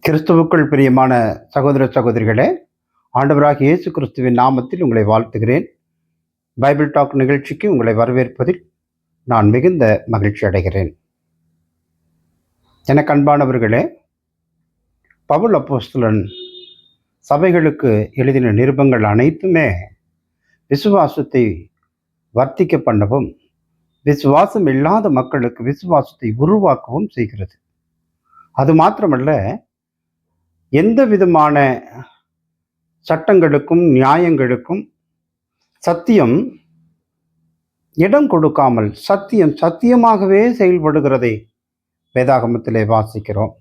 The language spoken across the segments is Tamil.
கிறிஸ்துவுக்குள் பிரியமான சகோதர சகோதரிகளே, ஆண்டவராகிய இயேசு கிறிஸ்துவின் நாமத்தில் உங்களை வாழ்த்துகிறேன். பைபிள் டாக் நிகழ்ச்சிக்கு உங்களை வரவேற்பதில் நான் மிகுந்த மகிழ்ச்சி அடைகிறேன். எனக்கு அன்பானவர்களே, பவுல் அப்போஸ்தலன் சபைகளுக்கு எழுதின நிருபங்கள் அனைத்துமே விசுவாசத்தை வர்த்திக்க பண்ணவும், விசுவாசம் இல்லாத மக்களுக்கு விசுவாசத்தை உருவாக்கவும் செய்கிறது. அது மாத்திரமல்ல, எந்த விதமான சட்டங்களுக்கும் நியாயங்களுக்கும் சத்தியம் இடம் கொடுக்காமல் சத்தியமாகவே செயல்படுகிறதை வேதாகமத்திலே வாசிக்கிறோம்.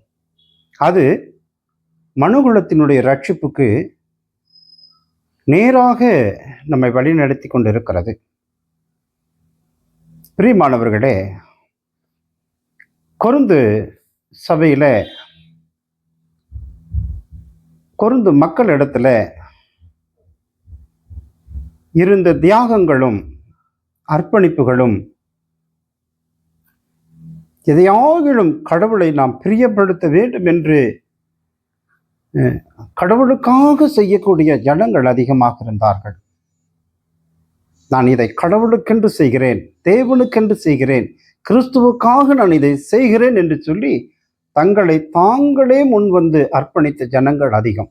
அது மனுகுலத்தினுடைய ரட்சிப்புக்கு நேராக நம்மை வழிநடத்தி கொண்டிருக்கிறது. பிரியமானவர்களே, கொரிந்து சபையில கொரிந்து மக்களிடத்துல இருந்த தியாகங்களும் அர்ப்பணிப்புகளும் எதையாகிலும் கடவுளை நாம் பிரியப்படுத்த வேண்டும் என்று கடவுளுக்காக செய்யக்கூடிய ஜனங்கள் அதிகமாக இருந்தார்கள். நான் இதை கடவுளுக்கென்று செய்கிறேன், தேவனுக்கென்று செய்கிறேன், கிறிஸ்துவுக்காக நான் இதை செய்கிறேன் என்று சொல்லி தங்களை தாங்களே முன் வந்து அர்ப்பணித்த ஜனங்கள் அதிகம்.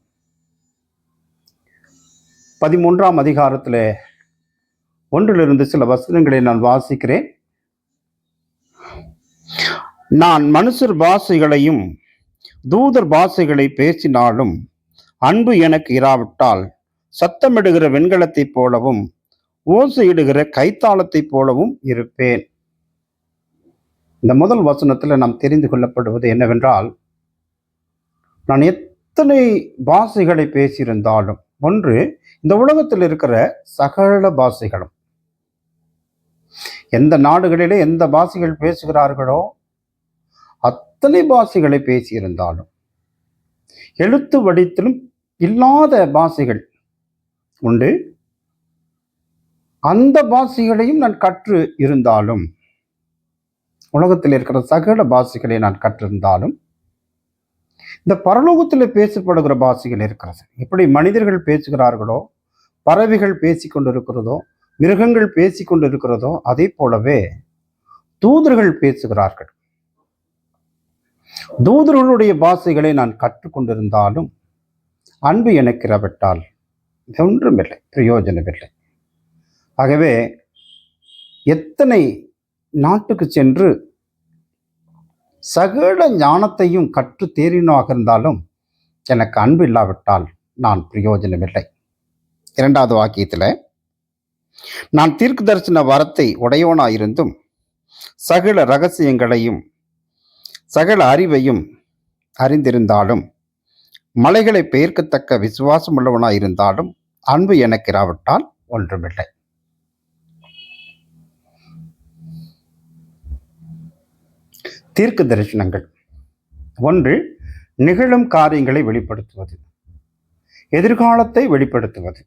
13ஆம் அதிகாரத்தில் 1 சில வசனங்களை நான் வாசிக்கிறேன். நான் மனுஷர் பாஷைகளையும் தூதர் பாஷைகளை பேசினாலும் அன்பு எனக்கு இராவிட்டால் சத்தமிடுகிற வெண்கலத்தைப் போலவும் ஓசையிடுகிற கைத்தாளத்தைப் போலவும் இருப்பேன். இந்த முதல் வசனத்தில் நாம் தெரிந்து கொள்ளப்படுவது என்னவென்றால், நான் எத்தனை பாஷைகளை பேசியிருந்தாலும், ஒன்று இந்த உலகத்தில் இருக்கிற சகல பாஷைகளும், எந்த நாடுகளிலே எந்த பாஷைகள் பேசுகிறார்களோ அத்தனை பாஷைகளை பேசியிருந்தாலும், எழுத்து வடித்திலும் இல்லாத பாஷைகள் உண்டு, அந்த பாஷைகளையும் நான் கற்று இருந்தாலும், உலகத்தில் இருக்கிற சகல பாஷைகளை நான் கற்றிருந்தாலும், இந்த பரலோகத்தில் பேசப்படுகிற பாஷைகள் இருக்கிறது. எப்படி மனிதர்கள் பேசுகிறார்களோ, பறவைகள் பேசி கொண்டிருக்கிறதோ, மிருகங்கள் பேசி கொண்டிருக்கிறதோ, அதே போலவே தூதர்கள் பேசுகிறார்கள். தூதர்களுடைய பாஷைகளை நான் கற்றுக்கொண்டிருந்தாலும் அன்பு எனக்கு இராவிட்டால் ஒன்றுமில்லை, பிரயோஜனமில்லை. ஆகவே எத்தனை நாட்டுக்கு சென்று சகல ஞானத்தையும் கற்று தேறினாக இருந்தாலும் எனக்கு அன்பு இல்லாவிட்டால் நான் பிரயோஜனமில்லை. 2வது வாக்கியத்தில், நான் தீர்க்க தரிசன வரத்தை உடையவனாயிருந்தும் சகல ரகசியங்களையும் சகல அறிவையும் அறிந்திருந்தாலும் மலைகளை பெயர்க்கத்தக்க விசுவாசம் உள்ளவனாயிருந்தாலும் அன்பு எனக்கு இராவிட்டால் ஒன்றுமில்லை. தீர்க்க தரிசனங்கள், ஒன்று நிகழும் காரியங்களை வெளிப்படுத்துவது, எதிர்காலத்தை வெளிப்படுத்துவது,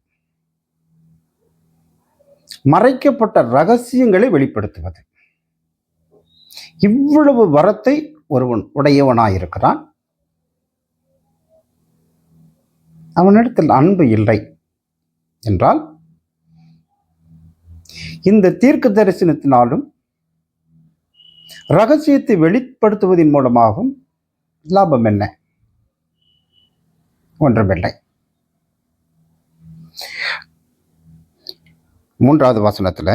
மறைக்கப்பட்ட ரகசியங்களை வெளிப்படுத்துவது. இவ்வளவு வரத்தை ஒருவன் உடையவனாயிருக்கிறான், அவனிடத்தில் அன்பு இல்லை என்றால் இந்த தீர்க்க தரிசனத்தினாலும் ரகசியத்தை வெளிப்படுத்துவதன் மூலமாகவும் லாபம் என்ன? ஒன்றுமில்லை. 3வது வசனத்தில்,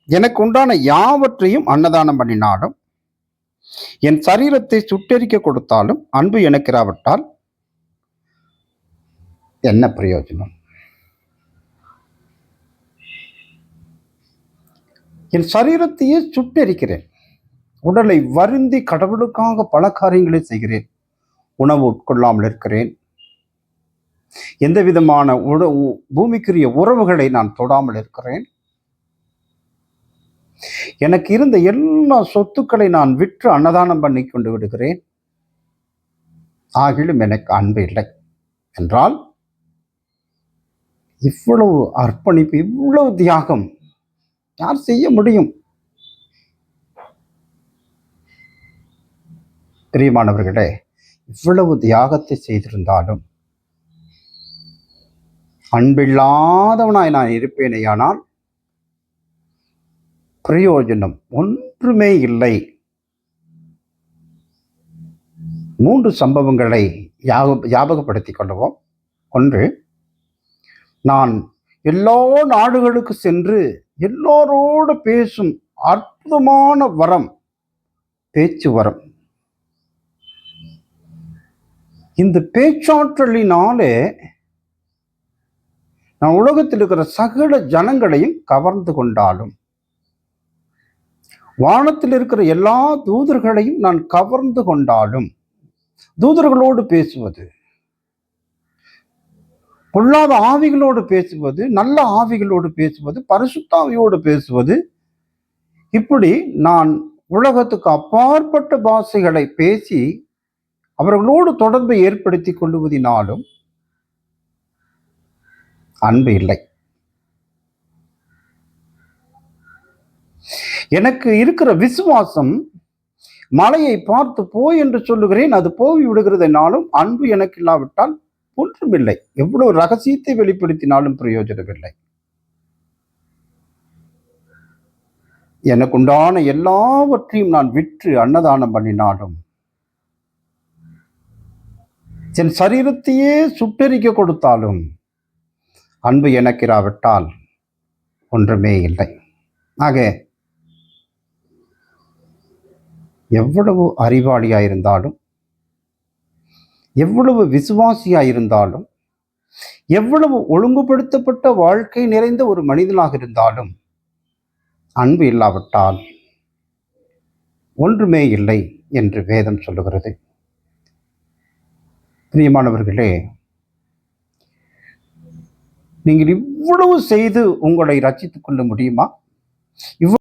எனக்கு உண்டான யாவற்றையும் அன்னதானம் பண்ணினாலும் என் சரீரத்தை சுட்டெரிக்க கொடுத்தாலும் அன்பு எனக்கு இராவிட்டால் என்ன பிரயோஜனம்? என் சரீரத்தையே சுட்டெரிக்கிறேன், உடலை வருந்தி கடவுளுக்காக பல காரியங்களை செய்கிறேன், உணவு உட்கொள்ளாமல் இருக்கிறேன், எந்த விதமான பூமிக்குரிய உறவுகளை நான் தொடாமல் இருக்கிறேன், எனக்கு இருந்த எல்லா சொத்துக்களை நான் விற்று அன்னதானம் பண்ணி கொண்டு விடுகிறேன், ஆகிலும் எனக்கு அன்பு இல்லை என்றால் இவ்வளவு அர்ப்பணிப்பு, இவ்வளவு தியாகம் யார் செய்ய முடியும்? பிரியமானவர்களே, இவ்வளவு தியாகத்தை செய்திருந்தாலும் அன்பில்லாதவனாய் நான் இருப்பேனேயானால் பிரயோஜனம் ஒன்றுமே இல்லை. 3 சம்பவங்களை ஞாபகப்படுத்திக் கொள்வோம். ஒன்று, நான் எல்லா நாடுகளுக்கு சென்று எல்லோரோடு பேசும் அற்புதமான வரம், பேச்சு வரம். இந்த பேச்சாற்றலினாலே நான் உலகத்தில் இருக்கிற சகல ஜனங்களையும் கவர்ந்து கொண்டாலும், வானத்தில் இருக்கிற எல்லா தூதர்களையும் நான் கவர்ந்து கொண்டாலும், தூதர்களோடு பேசுவது, பொல்லாத ஆவிகளோடு பேசுவது, நல்ல ஆவிகளோடு பேசுவது, பரிசுத்தாவியோடு பேசுவது, இப்படி நான் உலகத்துக்கு அப்பாற்பட்ட பாஷைகளை பேசி அவர்களோடு தொடர்பை ஏற்படுத்தி கொள்ளுவதினாலும் அன்பு இல்லை. எனக்கு இருக்கிற விசுவாசம் மலையை பார்த்து போய் என்று சொல்லுகிறேன், அது போய் விடுகிறதுனாலும் அன்பு எனக்கு இல்லாவிட்டால் ஒன்றுமில்லை. எவ்வளவு ரகசியத்தை வெளிப்படுத்தினாலும் பிரயோஜனமில்லை. எனக்குண்டான எல்லாவற்றையும் நான் விற்று அன்னதானம் பண்ணினாலும், என் சரீரத்தையே சுட்டெரிக்க கொடுத்தாலும் அன்பு எனக்கு இராவிட்டால் ஒன்றுமே இல்லை. ஆக எவ்வளவு அறிவாளியாயிருந்தாலும், எவ்வளவு விசுவாசியாயிருந்தாலும், எவ்வளவு ஒழுங்குபடுத்தப்பட்ட வாழ்க்கை நிறைந்த ஒரு மனிதனாக இருந்தாலும் அன்பு இல்லாவிட்டால் ஒன்றுமே இல்லை என்று வேதம் சொல்லுகிறது. பிரியமானவர்களே, நீங்கள் இவ்வளவு செய்து உங்களை ரட்சித்துக் கொள்ள முடியுமா?